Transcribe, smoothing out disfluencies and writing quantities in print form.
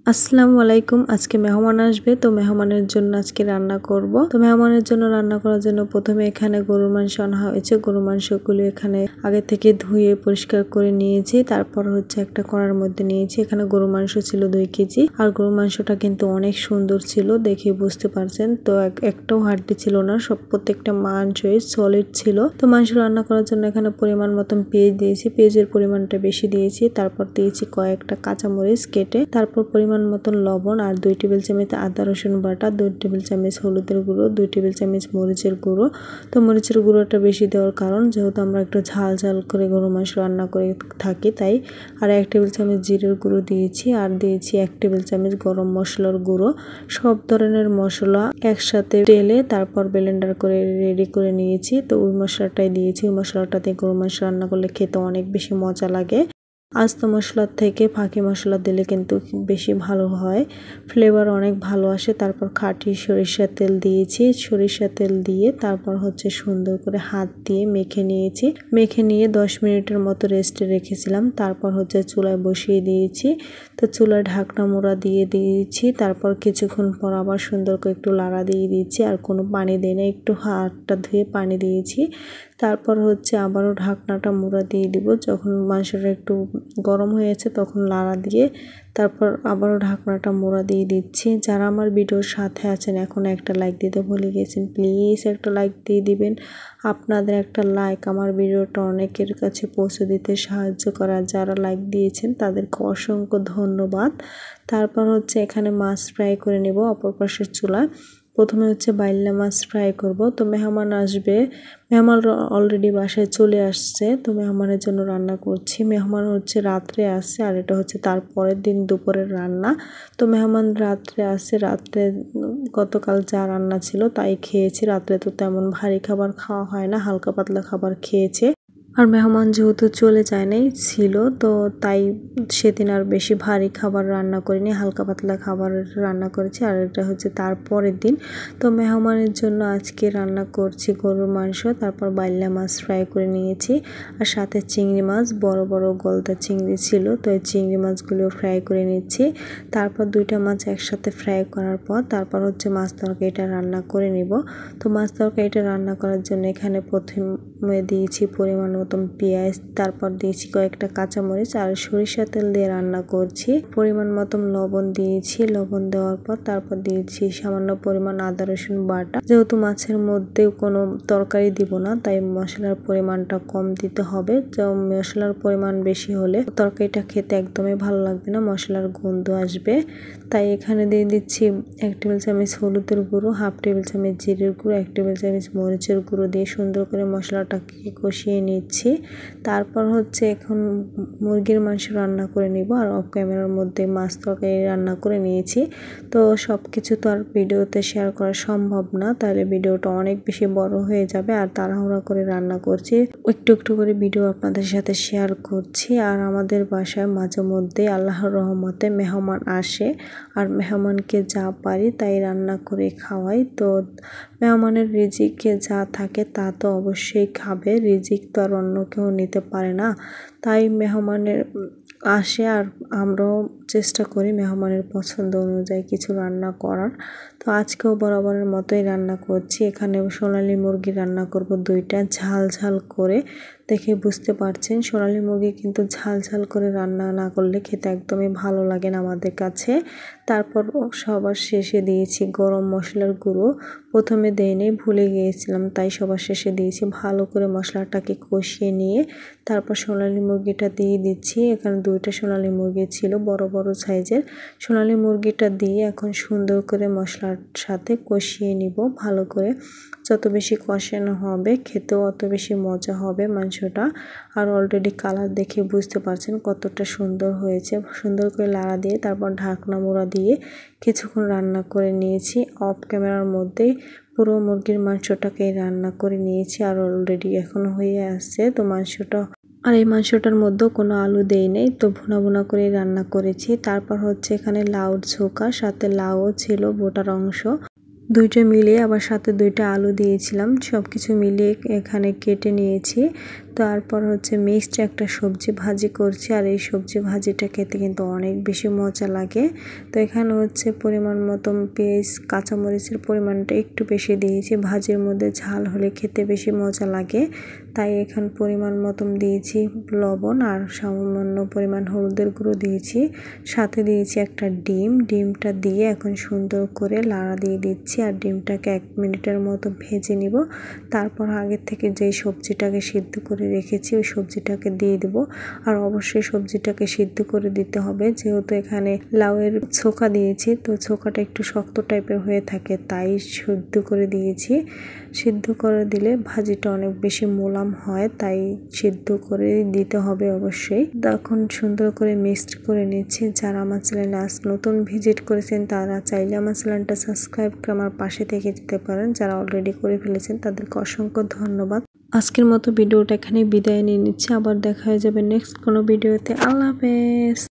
আসসালামু আলাইকুম। আজকে মেহমান আসবে, তো মেহমানের জন্য আজকে রান্না করব। তো মেহমানের জন্য রান্না করার জন্য প্রথমে এখানে গরুর মাংস আনা হয়েছে। গরুর মাংসগুলো এখানে আগে থেকে ধুয়ে পরিষ্কার করে নিয়েছি। তারপর হচ্ছে একটা কড়ার মধ্যে নিয়েছি। এখানে গরুর মাংস ছিল 2 কেজি। আর গরুর মাংসটা কিন্তু অনেক সুন্দর ছিল, দেখে বুঝতে পারছেন। তো একটাও হাড্ডি ছিল না, সব প্রত্যেকটা মাংসই সলিড ছিল। তো মাংস রান্না করার জন্য এখানে পরিমাণ মতন পেঁয়াজ দিয়েছি। পেঁয়াজের পরিমাণটা বেশি দিয়েছি। তারপর দিয়েছি কয়েকটা কাঁচামরিচ কেটে। তারপর পরিমাণ মতন লবণ আর 2 টেবিল চামচ আদা রসুন বাটা, 2 টেবিল চামচ হলুদের গুঁড়ো, 2 টেবিল চামচ মরিচের গুঁড়ো। তো মরিচের গুঁড়োটা বেশি দেওয়ার কারণ যেহেতু আমরা একটু ঝাল ঝাল করে গরু মাংস রান্না করে থাকি, তাই। আর 1 টেবিল চামচ জিরের গুঁড়ো দিয়েছি আর দিয়েছি 1 টেবিল চামচ গরম মশলার গুঁড়ো। সব ধরনের মশলা একসাথে ঢেলে তারপর ব্লেন্ডার করে রেডি করে নিয়েছি। তো ওই মশলাটাই দিয়েছি। ওই মশলাটাতে গরু মাংস রান্না করলে খেতে অনেক বেশি মজা লাগে। আস্ত মশলার থেকে ফাঁকি মশলা দিলে কিন্তু বেশি ভালো হয়, ফ্লেভার অনেক ভালো আসে। তারপর খাঁটি সরিষার তেল দিয়েছি। সরিষার তেল দিয়ে তারপর হচ্ছে সুন্দর করে হাত দিয়ে মেখে নিয়েছি। মেখে নিয়ে 10 মিনিটের মতো রেস্টে রেখেছিলাম। তারপর হচ্ছে চুলায় বসিয়ে দিয়েছি। তো চুলায় ঢাকনা মোড়া দিয়ে দিয়েছি। তারপর কিছুক্ষণ পর আবার সুন্দর করে একটু লাড়া দিয়ে দিয়েছি। আর কোনো পানি দিই না, একটু হাতটা ধুয়ে পানি দিয়েছি। তারপর হচ্ছে আবারও ঢাকনাটা মোড়া দিয়ে দিব। যখন মাংসটা একটু গরম হয়েছে তখন লাড়া দিয়ে তারপর আবারও ঢাকনাটা মোড়া দিয়ে দিচ্ছি। যারা আমার ভিডিওর সাথে আছেন এখন একটা লাইক দিতে ভুলে গেছেন, প্লিজ একটা লাইক দিয়ে দিবেন। আপনাদের একটা লাইক আমার ভিডিওটা অনেকের কাছে পৌঁছে দিতে সাহায্য করা। যারা লাইক দিয়েছেন তাদেরকে অসংখ্য ধন্যবাদ। তারপর হচ্ছে এখানে মাছ ফ্রাই করে নেব অপর পাশের চুলায়। প্রথমে হচ্ছে বাইল্লা মাছ ফ্রাই করব। তো মেহমান আসবে, মেহমান অলরেডি বাসায় চলে আসছে। তো মেহমানের জন্য রান্না করছি। মেহমান হচ্ছে রাত্রে আসছে আর এটা হচ্ছে তার পরের দিন দুপুরের রান্না। তো মেহমান রাত্রে আসছে, রাত্রে গতকাল যা রান্না ছিল তাই খেয়েছি। রাত্রে তো তেমন ভারী খাবার খাওয়া হয় না, হালকা পাতলা খাবার খেয়েছে। আর মেহমান যেহেতু চলে যায় নাই ছিল, তো তাই সেদিন আর বেশি ভারী খাবার রান্না করিনি, হালকা পাতলা খাবার রান্না করেছি। আর এটা হচ্ছে তার পরের দিন। তো মেহমানের জন্য আজকে রান্না করছি গরুর মাংস, তারপর বাইল্লা মাছ ফ্রাই করে নিয়েছি। আর সাথে চিংড়ি মাছ, বড় বড় গলদা চিংড়ি ছিল, তো এই চিংড়ি মাছগুলো ফ্রাই করে নিচ্ছি। তারপর 2টা মাছ একসাথে ফ্রাই করার পর তারপর হচ্ছে মাছ তরকারিটা রান্না করে নিব। তো মাছ তরকারিটা রান্না করার জন্য এখানে প্রথমে দিয়েছি পরিমাণ মতন পেঁয়াজ, তারপর দিয়েছি কয়েকটা কাঁচামরিচ আর সরিষা তেল দিয়ে রান্না করছি। পরিমাণ মতন লবণ দিয়েছি। লবণ দেওয়ার পর তারপর দিয়েছি সামান্য পরিমাণ আদা রসুন বাটা। যেহেতু মাছের মধ্যে কোনো তরকারি দিব না, তাই মশলার পরিমাণটা কম দিতে হবে। তো মশলার পরিমাণ বেশি হলে তরকারিটা খেতে একদমই ভালো লাগবে না, মশলার গন্ধ আসবে। তাই এখানে দিয়ে দিচ্ছি 1 টেবিল চামচ হলুদের গুঁড়ো, 1/2 টেবিল চামচ জিরের গুঁড়ো, 1 টেবিল চামচ মরিচের গুঁড়ো দিয়ে সুন্দর করে মশলাটাকে কষিয়ে নিচ্ছি। তারপর হচ্ছে এখন মুরগির মাংস রান্না করে নিব। আর অফ ক্যামেরার মধ্যে মাছ তরকারি রান্না করে নিয়েছি। তো সব কিছু তো আর ভিডিওতে শেয়ার করা সম্ভব না, তাহলে ভিডিওটা অনেক বেশি বড় হয়ে যাবে। আর তাড়াহুড়া করে রান্না করছি, একটু একটু করে ভিডিও আপনাদের সাথে শেয়ার করছি। আর আমাদের বাসায় মাঝে মধ্যে আল্লাহর রহমতে মেহমান আসে, আর মেহমানকে যা পারি তাই রান্না করে খাওয়াই। তো মেহমানের রিজিকে যা থাকে তা তো অবশ্যই খাবে, রিজিক তো আর অন্য কেউ নিতে পারে না। তাই মেহমানের আসে আর আমরাও চেষ্টা করি মেহমানের পছন্দ অনুযায়ী কিছু রান্না করার। তো আজকেও বরাবরের মতোই রান্না করছি। এখানে সোনালী মুরগি রান্না করব 2টা, ঝাল ঝাল করে। দেখে বুঝতে পারছেন সোনালী মুরগি কিন্তু ঝাল ঝাল করে রান্না না করলে খেতে একদমই ভালো লাগে না আমাদের কাছে। তারপর সবার শেষে দিয়েছি গরম মশলার গুঁড়ো। প্রথমে দেইনি, ভুলে গিয়েছিলাম, তাই সবার শেষে দিয়েছি। ভালো করে মশলাটাকে কষিয়ে নিয়ে তারপর সোনালী মুরগিটা দিয়ে দিচ্ছি। এখানে 2টা সোনালী মুরগি ছিল, বড় বড় সাইজের। সোনালী মুরগিটা দিয়ে এখন সুন্দর করে মশলার সাথে কষিয়ে নিব ভালো করে। যত বেশি কষানো হবে খেতেও অত বেশি মজা হবে মাংসটা। আর অলরেডি কালার দেখে বুঝতে পারছেন কতটা সুন্দর হয়েছে। সুন্দর করে লাড়া দিয়ে তারপর ঢাকনা মোড়া দিয়ে কিছুক্ষণ রান্না করে নিয়েছি। অফ ক্যামেরার মধ্যেই পুরো মুরগির মাংসটাকে রান্না করে নিয়েছি। আর অলরেডি এখন হয়ে আসছে তো মাংসটা। আর এই মাংসটার মধ্যেও কোনো আলু দেই নেই, তো ভুনা ভুনা করে রান্না করেছি। তারপর হচ্ছে এখানে লাউর ঝোঁকা, সাথে লাউও ছিল বোটার অংশ, 2টা মিলিয়ে আবার সাথে 2টা আলু দিয়েছিলাম। সব কিছু মিলিয়ে এখানে কেটে নিয়েছি। তো তারপর হচ্ছে মিক্সড একটা সবজি ভাজি করছি, আর এই সবজি ভাজিটা খেতে কিন্তু অনেক বেশি মজা লাগে। তো এখানে হচ্ছে পরিমাণ মতো পেঁয়াজ কাঁচামরিচের পরিমাণটা একটু বেশি দিয়েছি, ভাজির মধ্যে ঝাল হলে খেতে বেশি মজা লাগে, তাই এখানে পরিমাণ মতো দিয়েছি লবণ আর সামান্য পরিমাণ হলুদের গুঁড়ো দিয়েছি, সাথে দিয়েছি একটা ডিমটা দিয়ে এখন সুন্দর করে লাড়া দিয়ে দিচ্ছি, আর ডিমটাকে 1 মিনিটের মতো ভেজে নিব। তারপর আগে থেকে যেই সবজিটাকে সিদ্ধ করে রেখেছি ওই সবজিটাকে দিয়ে দেব, আর অবশ্যই সবজিটাকে সিদ্ধ করে দিতে হবে, যেহেতু এখানে লাউয়ের ছোকা দিয়েছি, তো ছোকাটা একটু শক্ত টাইপের হয়ে থাকে, তাই সিদ্ধ করে দিয়েছি। সিদ্ধ করে দিলে ভাজিটা অনেক বেশি মোলাম হয়, তাই সিদ্ধ করে দিতে হবে অবশ্যই। এখন সুন্দর করে মিক্সড করে নিচ্ছি। যারা আমার চ্যানেলে আজ নতুন ভিজিট করেছেন তারা চাইলে আমার চ্যানেলটা সাবস্ক্রাইব করে আমার পাশে থেকে যেতে পারেন, যারা অলরেডি করে ফেলেছেন তাদেরকে অসংখ্য ধন্যবাদ। আজকের মতো ভিডিওটা এখানে বিদায় নিয়ে নিচ্ছি, আবার দেখা হয়ে যাবে নেক্সট কোনো ভিডিওতে। আল্লাহ হাফেজ।